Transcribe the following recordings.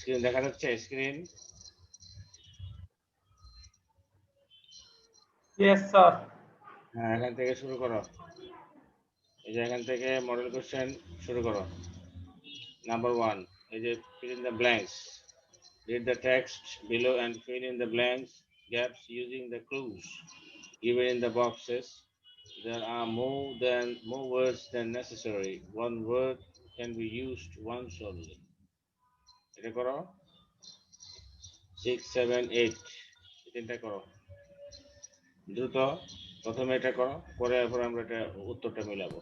Screen দেখা যাচ্ছে? Screen Yes, sir. হ্যাঁ, এখান থেকে শুরু করো। এই যে এখান থেকে মডেল কোশ্চেন শুরু করো। নাম্বার 1, এই যে fill in the blanks. Read the text below and fill in the blanks gaps using the clues given in the boxes. There are more words than necessary. One word can be used once only. এটা করো। 6, 7, 8 তিনটা করো দ্রুত। প্রথমে এটা করো, করে এরপর আমরা এটা উত্তরটা মিলাবো।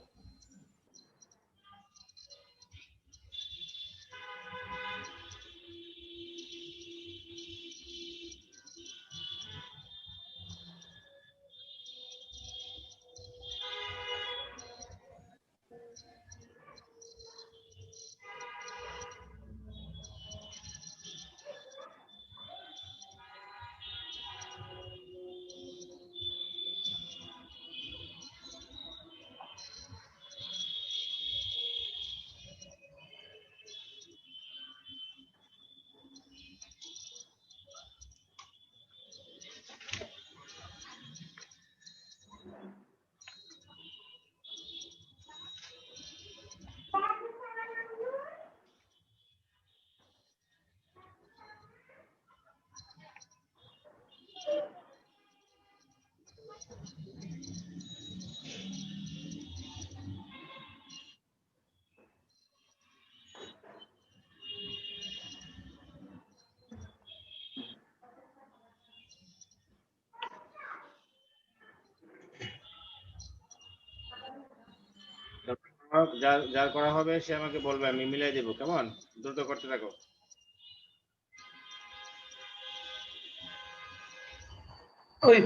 যার করা হবে সে আমাকে বলবে, আমি মিলাই দেবো। কেমন? দ্রুত করতে থাকো। Oi.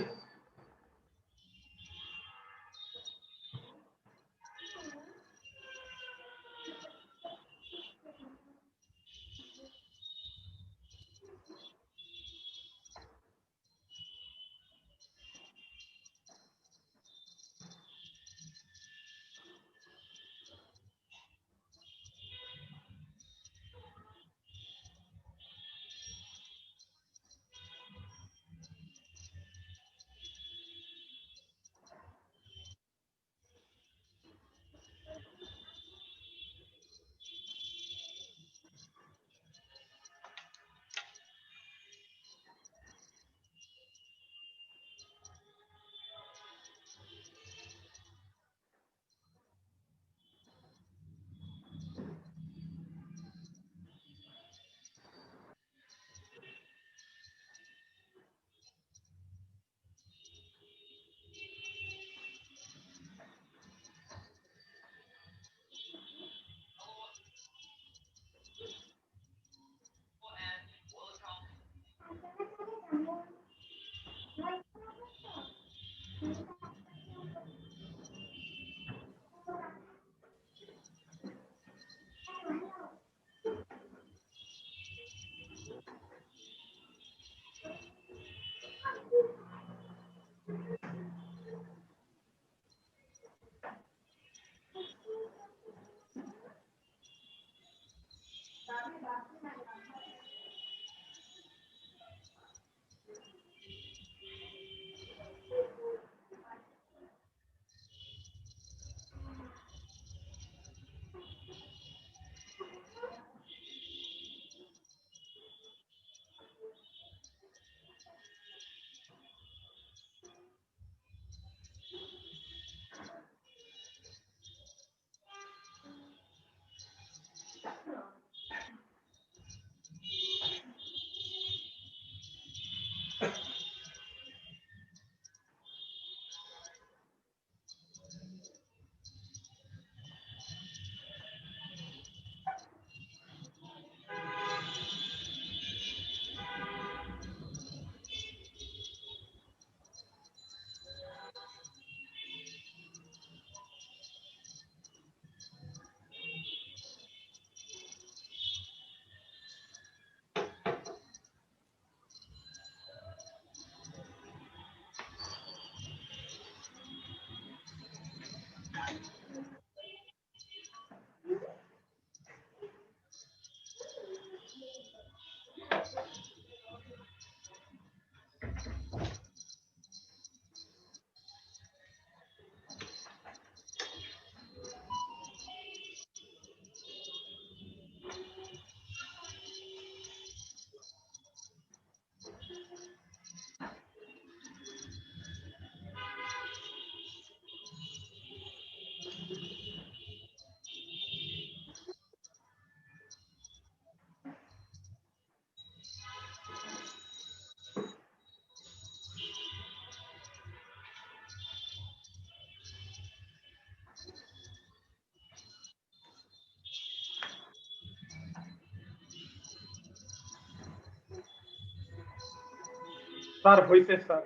স্যার হইছে স্যার।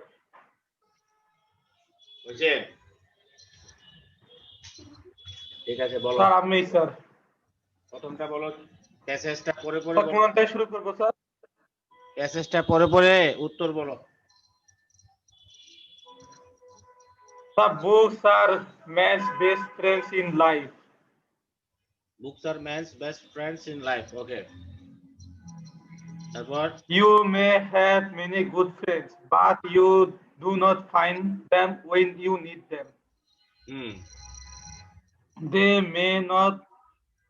বুঝছে? ঠিক আছে, বলো। স্যার আমি স্যার। প্রথমটা বলো, প্যাসেজটা পরে পরে স্যার বলো। কোনটায় শুরু করবো স্যার? প্যাসেজটা পরে পরে উত্তর বলো। Sir books are man's best friends in life. Books are man's best friends in life. Okay. তারপর You may have many good friends, but you do not find them when you need them. Hmm They may not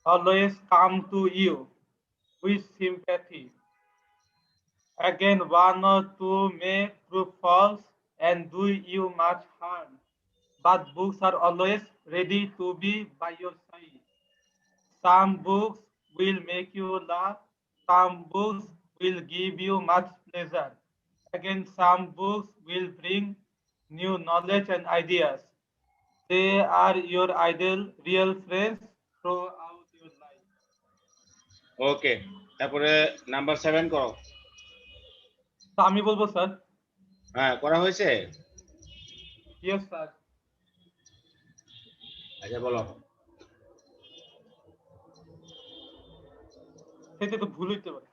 always come to you with sympathy. Again, one or two may prove false and do you much harm. But books are always ready to be by your side. Some books will make you laugh, some books will give you much pleasure. Again, some books will bring new knowledge and ideas. They are your ideal real friends throughout your life. ওকে, তারপরে number 7 করো। তো আমি বলবো sir. হ্যাঁ, করা হয়েছে। Yes sir. আচ্ছা বলো। সেটা তো ভুল হইতে পারে।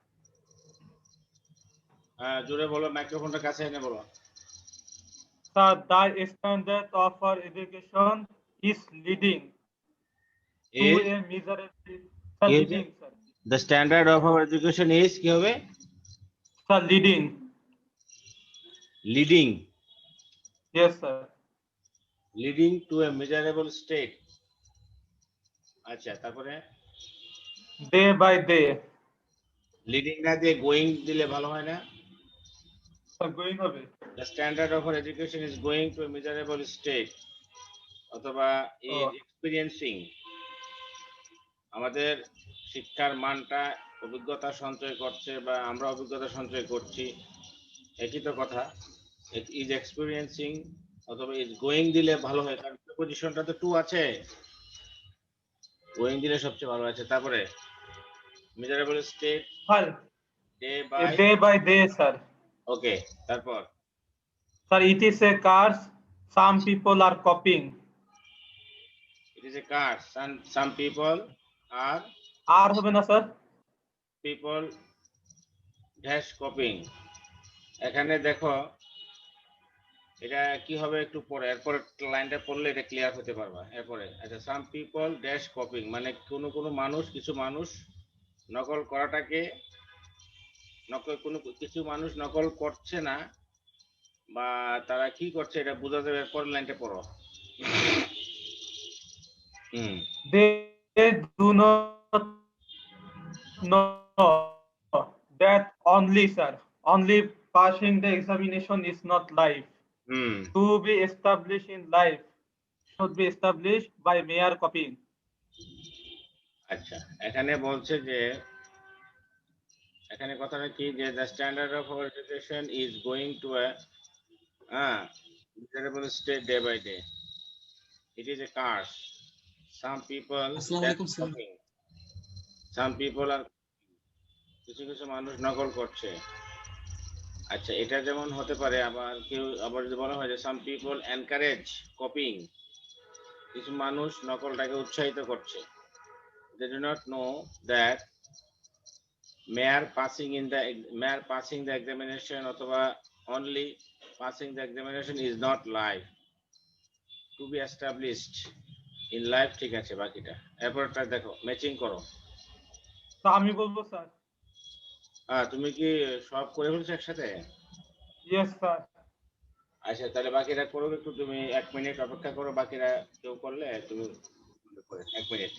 হ্যাঁ, জোরে বলো, মাইক্রোফোনটা কাছে এনে বলো। Sir, the standard of our education is leading to is a miserable. কি Sir, হয়েছে? leading, sir. The standard of our education is কি হবে? Sir, leading. Leading. Yes, sir. Leading to a miserable state. আচ্ছা, তারপরে Day by day. Leading না দিয়ে going দিলে ভালো হয় না? Sir, going হবে। The standard of our education is going to a miserable state, অথবা ইজ ও এক্সপিরিয়েন্সিং। আমাদের শিক্ষার মানটা অভিজ্ঞতা সঞ্চয় করছে, বা আমরা অভিজ্ঞতা সঞ্চয় করছি, একই তো কথা। ইজ এক্সপিরিয়েন্সিং অথবা ইজ গোয়িং দিলে ভালো হয়, কারণ পজিশনটা তো টু আছে, গোয়িং দিলে সবচেয়ে ভালো আছে। তারপরে miserable state Sir, day a by. day by day, sir. Okay, তারপর Sir, it is a curse. Some people are copying. It is a curse, some people are আর হবে না স্যার? People dash কপিং। এখানে দেখো, এটা কি হবে একটু পরে, এরপরে লাইনটা পড়লে এটা ক্লিয়ার হতে পারবা এরপরে। আচ্ছা, সাম পিপল ড্যাশ কপিং মানে কোনো মানুষ, কিছু মানুষ নকল করাটাকে, কিছু মানুষ নকল করছে না, বা তারা কি করছে এটা বোঝা যাবে পরের লাইনটা পড়ো। They do not know that only, sir, only passing the examination is not life. Hmm To be established in life should be established by mere copying. আচ্ছা, এখানে বলছে যে, এখানে কথাটা কি, যে the standard of our education is going to a miserable state day by day. It is a curse, some people আসসালামু that আলাইকুম sir. Copying, some people are, কিছু কিছু মানুষ নকল করছে। আচ্ছা, এটা যেমন হতে পারে, আবার কেউ আবার যদি বলা হয় যে সাম পিপল এনকারেজ কপিং, কিছু মানুষ নকলটাকে উৎসাহিত করছে। They do not know that mere passing the examination অথবা only passing the examination is not life, to be established in life। ঠিক আছে, বাকিটা এরপরটা দেখো, ম্যাচিং করো। তো আমি বলবো স্যার। তুমি কি সব করে ফেলছো একসাথে? Yes sir. আচ্ছা, তাহলে বাকিটা করো একটু, তুমি 1 মিনিট অপেক্ষা করো, বাকিরা কেউ করলে তুমি 1 মিনিট।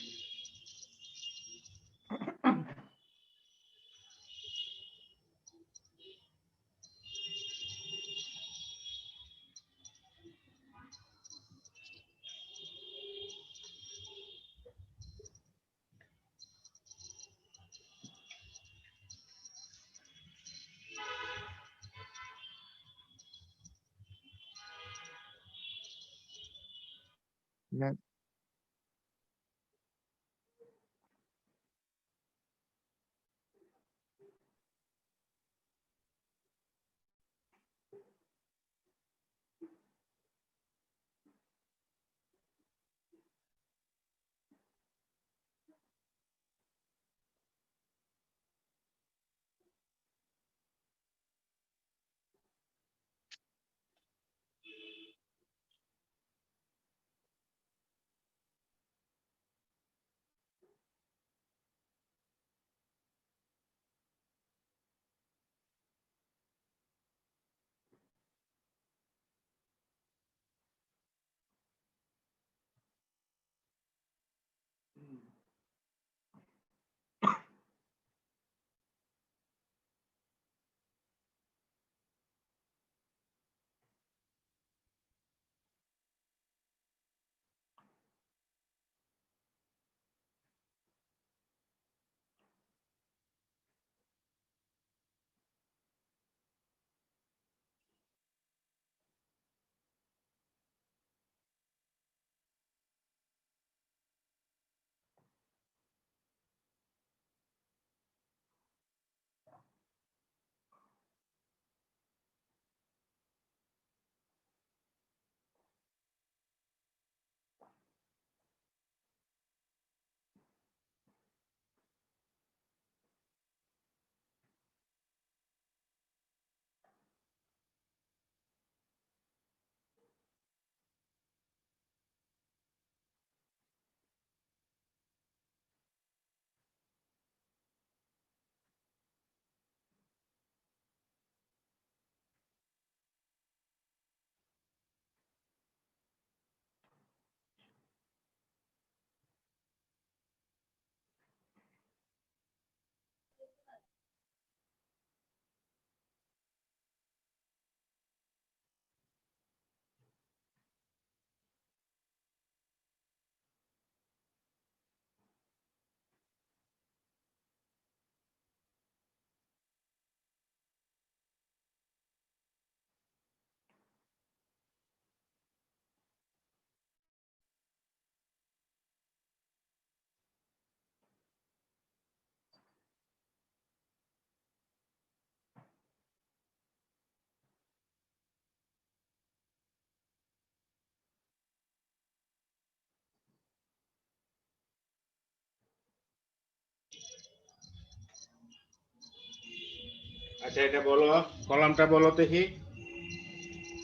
আচ্ছা এটা বলো, কলামটা বলো দেখি।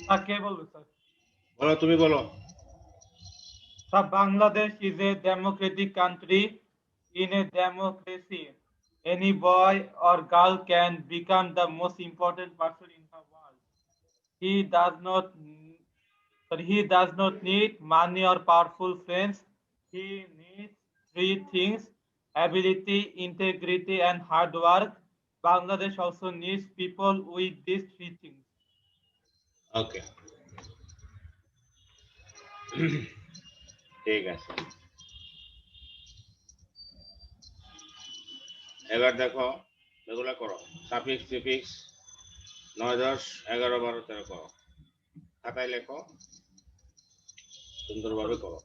স্যার কে বলবে স্যার? বলো, তুমি বলো। Sir Bangladesh is a democratic country. In a democracy, any boy or girl can become the most important person in the world. He does not he does not need money or powerful friends. He needs three things: ability, integrity, and hard work. Bangladesh also needs people with these three things. ওকে, ঠিক আছে। এবার দেখো, এগুলো করো, suffix prefix 9 10 11 12 13 করো, খাতায় লেখো, সুন্দরভাবে করো।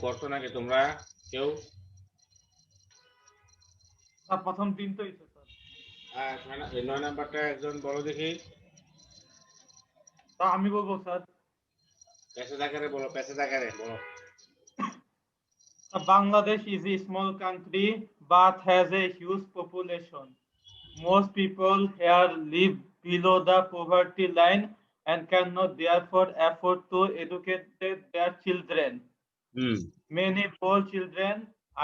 করতো নাকি তোমরা কেউ? স্যার প্রথম 3 তো হইছে স্যার। এই 9 নাম্বারটা একজন বলো দেখি। তা আমি বলবো স্যার। প্যাসেজ আকারে বলো, প্যাসেজ আকারে বলো। Bangladesh is a small country but has a huge population. Most people here live below the poverty line and cannot therefore afford to educate their children. Hmm Many poor children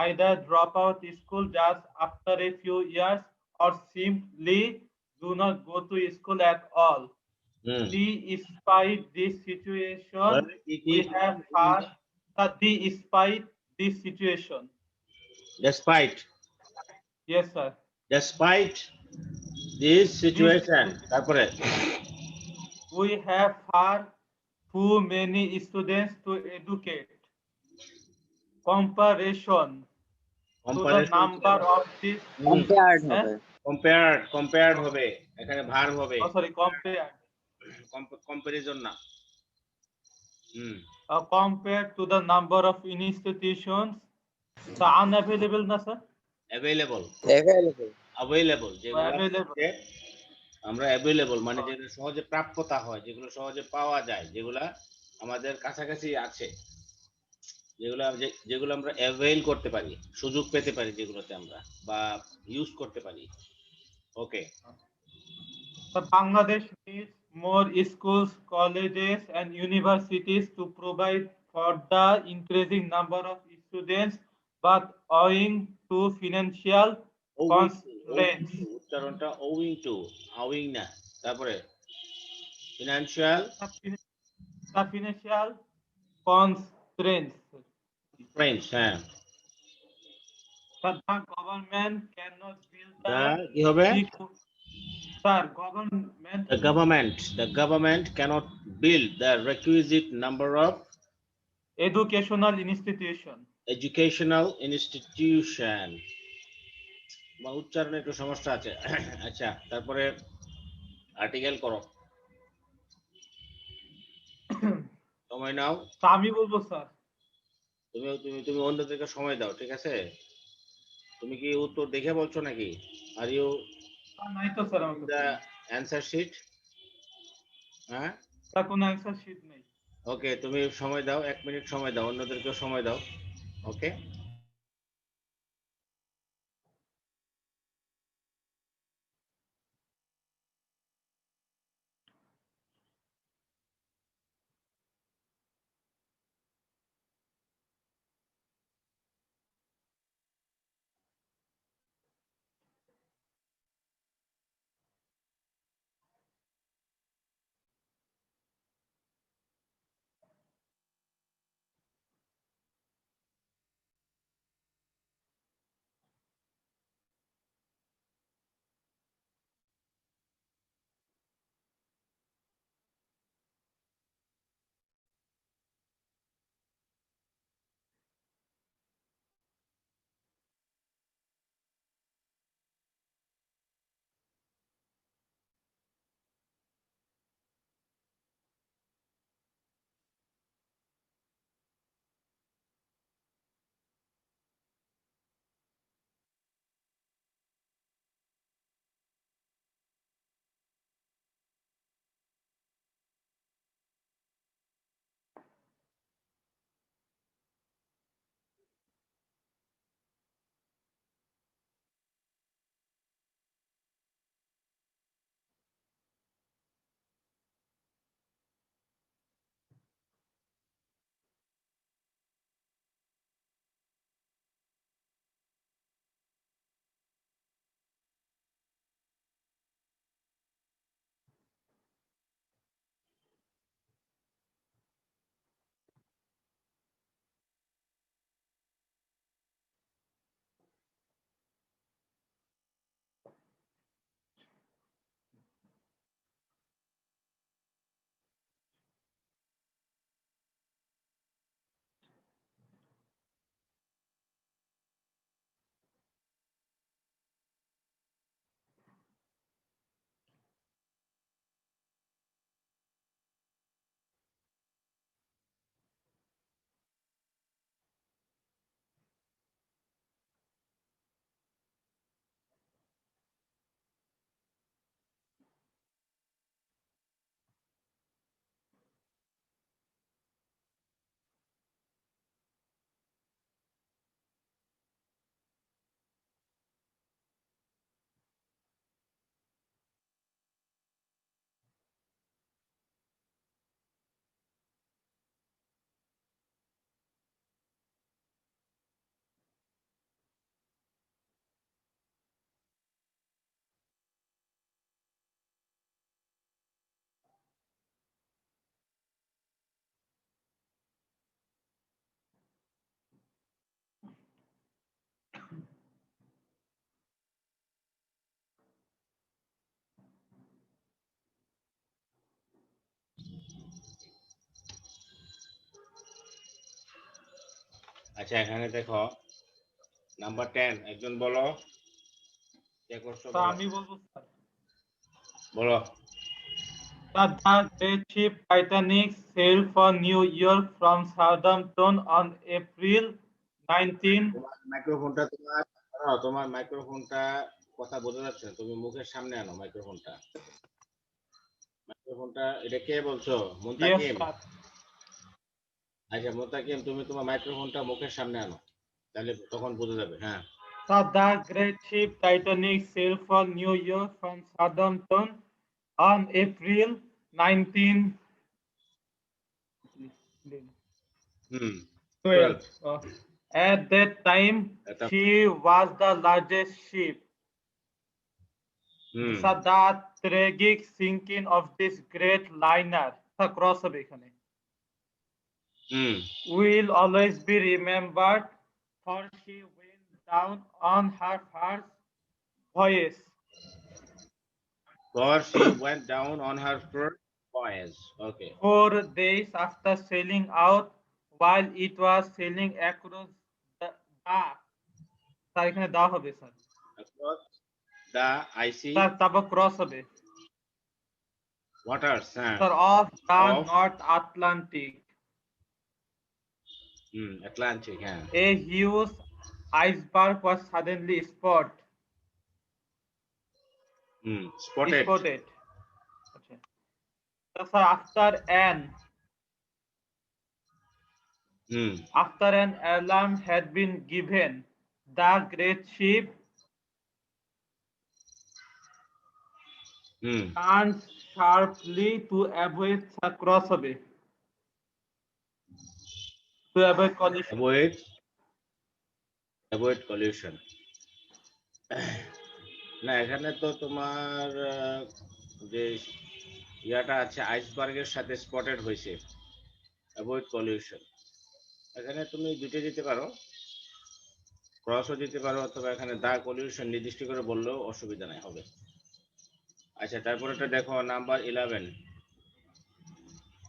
either drop out school just after a few years or simply do not go to school at all. Hmm Despite this situation, we have had despite this situation. despite Yes, sir. despite this This situation তারপরে we have far too many students to educate. Comparison to the comparison number of this. Compared Eh? হবে। Compared হবে, এখানে verb হবে, Oh, sorry, compared. Comparison না। হুম Compared to the number of institutions, the unavailable, na sir? Available available. Available যেগুলো Available. আমরা available মানে যেগুলো সহজে প্রাপ্যতা হয়, যেগুলো সহজে পাওয়া যায়, যেগুলা আমাদের কাছাকাছি আছে, যেগুলো আমরা অ্যাভেল করতে পারি, সুযোগ পেতে পারি, যেগুলোতে আমরা বা ইউজ করতে পারি। ওকে The Bangladesh needs more schools, colleges, and universities to provide for the increasing number of students, but owing to financial constraints. উচ্চারণটা ওয়িং টু, আউইং না। তারপরে financial The financial constraints. Friends, হ্যাঁ But the government cannot build কি হবে? Sir, government. The government cannot build the requisite number of Educational institution. educational institution। বা উচ্চারণে একটু সমস্যা আছে। আচ্ছা তারপরে আর্টিকেল করো, সময় নাও। তা আমি বলবো স্যার। তুমি তুমি তুমি অন্যদেরকে সময় দাও, ঠিক আছে? তুমি কি উত্তর দেখে বলছো নাকি? আর ইউ নাই তো স্যার আমার দ্য কাছে। Answer sheet? হ্যাঁ স্যার কোনো অ্যান্সার শিট নেই। ওকে, তুমি সময় দাও, 1 মিনিট সময় দাও, অন্যদেরকেও সময় দাও। ওকে আচ্ছা এখানে দেখো নাম্বার 10 একজন বলো, কে করছো স্যার বলো, আমি বলবো স্যার। বলো। The great ship Titanic sailed for New York from Southampton on April 19. তোমার মাইক্রোফোনটা তোমার মাইক্রোফোনটা কথা বোঝা যাচ্ছে না, তুমি মুখের সামনে আনো মাইক্রোফোনটা। মাইক্রোফোনটা এটা কে বলছো? Yes, মুনতাকিম? sir. আচ্ছা মুনতাকিম, তুমি তোমার মাইক্রোফোনটা মুখের সামনে আনো, তাহলে তখন বোঝা যাবে। হ্যাঁ। Sir, the great ship Titanic sailed for New York from Southampton on April 19. Hmm. 12. 12। At that time, এটা she was the largest ship. Hmm Sir, the tragic sinking of this great liner, sir, cross হবে এখানে, হুম will always be remembered, for she went down on her first voyage for she went down on her first voyage. Okay. 4 days after sailing out, while it was sailing across the sir এখানে দেওয়া হবে sir, Across the icy sir তারপর cross হবে waters, হ্যাঁ, sir, of the of north Atlantic, Atlantic, হ্যাঁ। a huge iceberg was suddenly Spotted. spotted. আচ্ছা, sir hmm after an alarm had been given, the great ship hmm turned sharply to avoid, sir cross হবে, to avoid collision. avoid collision। না এখানে তো তোমার যে ইয়াটা আছে আইসবার্গের সাথে স্পটেড হয়েছে, অ্যাভয়েড পলিউশন। এখানে তুমি দুটো দিতে পারো, ক্রসও দিতে পারো, অথবা এখানে দা পলিউশন নির্দিষ্ট করে বললেও অসুবিধা নাই, হবে। আচ্ছা তারপরে এটা দেখো নাম্বার 11।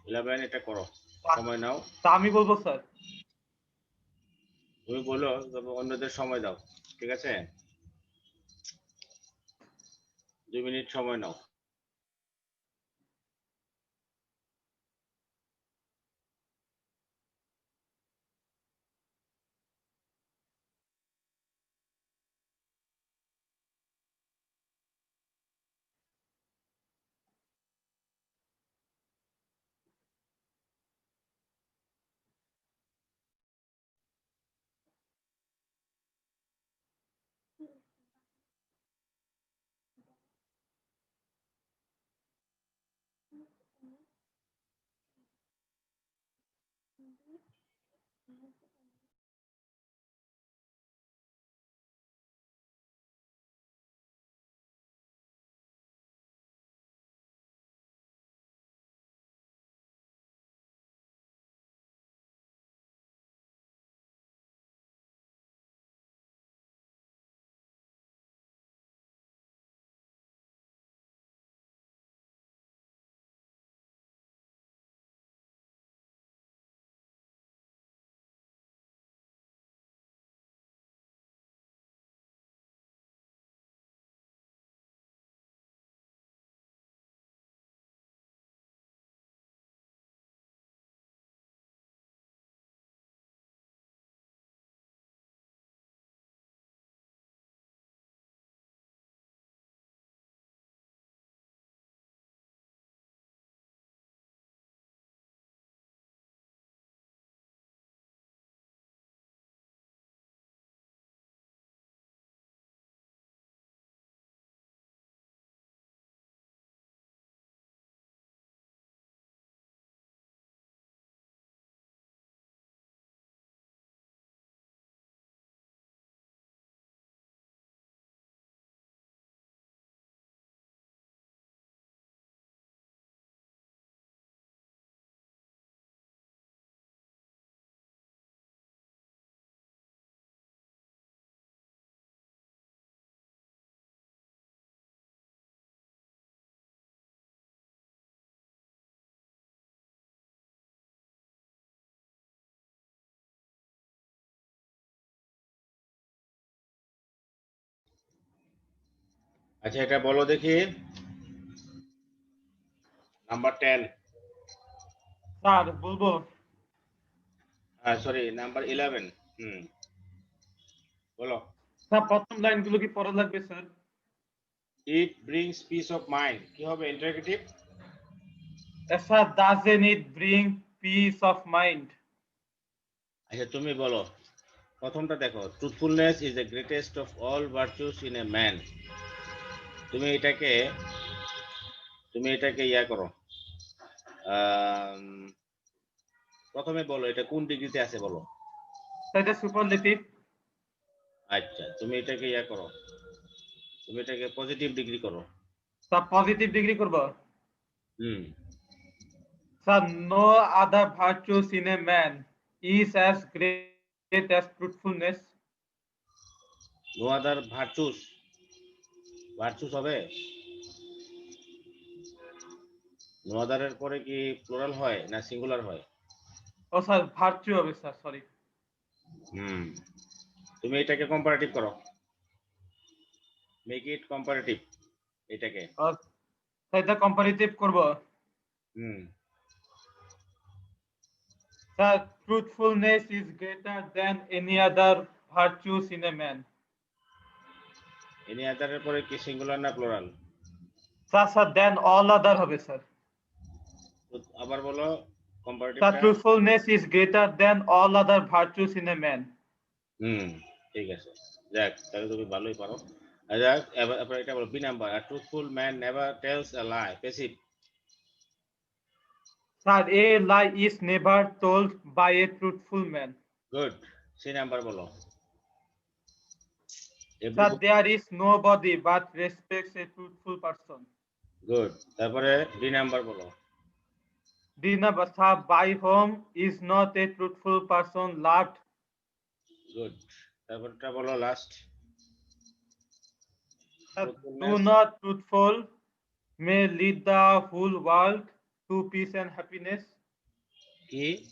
11 এটা করো, সময় নাও। তা আমি বলবো স্যার। তুমি বলো, তবে অন্যদের সময় দাও, ঠিক আছে? 2 মিনিট সময় নাও। আচ্ছা এটা বলো দেখি নাম্বার 10 স্যার বলবো সরি নাম্বার 11 বলো স্যার প্রথম লাইনগুলো কি পড়া লাগবে sir? It brings piece of mind কি হবে interrogative sir doesn't it bring piece of mind? আচ্ছা তুমি বলো প্রথমটা দেখো truthfulness is the greatest of all virtues in a man তুমি এটাকে ইয়া করো প্রথমে বলো এটা কোন ডিগ্রিতে আছে বলো স্যার এটা সুপারলেটিভ। আচ্ছা তুমি এটাকে ইয়া করো তুমি এটাকে পজিটিভ ডিগ্রি করো স্যার পজিটিভ ডিগ্রি করব? Hmm sir no other virtues in a man is as great as truthfulness. No other virtues virtues হবে নো আদারের পরে কি প্লুরাল হয় না সিঙ্গুলার হয় ও স্যার ভার্চু হবে স্যার, সরি। হুম তুমি এটাকে কম্পারেটিভ করো মেক ইট কম্পারেটিভ এটাকে স্যার এটা কম্পারেটিভ করব? Hmm sir truthfulness is greater than any other virtues in a man. Any আদারের পরে কি সিঙ্গুলার না plural sir then all other হবে স্যার। আবার বলো স্যার কম্পারেটিভটা truthfulness is greater than all other virtues in a man. হুম ঠিক আছে যাক তাহলে তুমি ভালোই পারো যাক এবার এটা বলো B number a truthful man never tells a lie passive sir a lie is never told by a truthful man. Good C number বলো sir there is nobody but respects a truthful person. Good তারপরে D number বলো D number sir by whom is not a truthful person loved. Good তারপরটা বলো last do not truthful may lead the whole world to peace and happiness. কি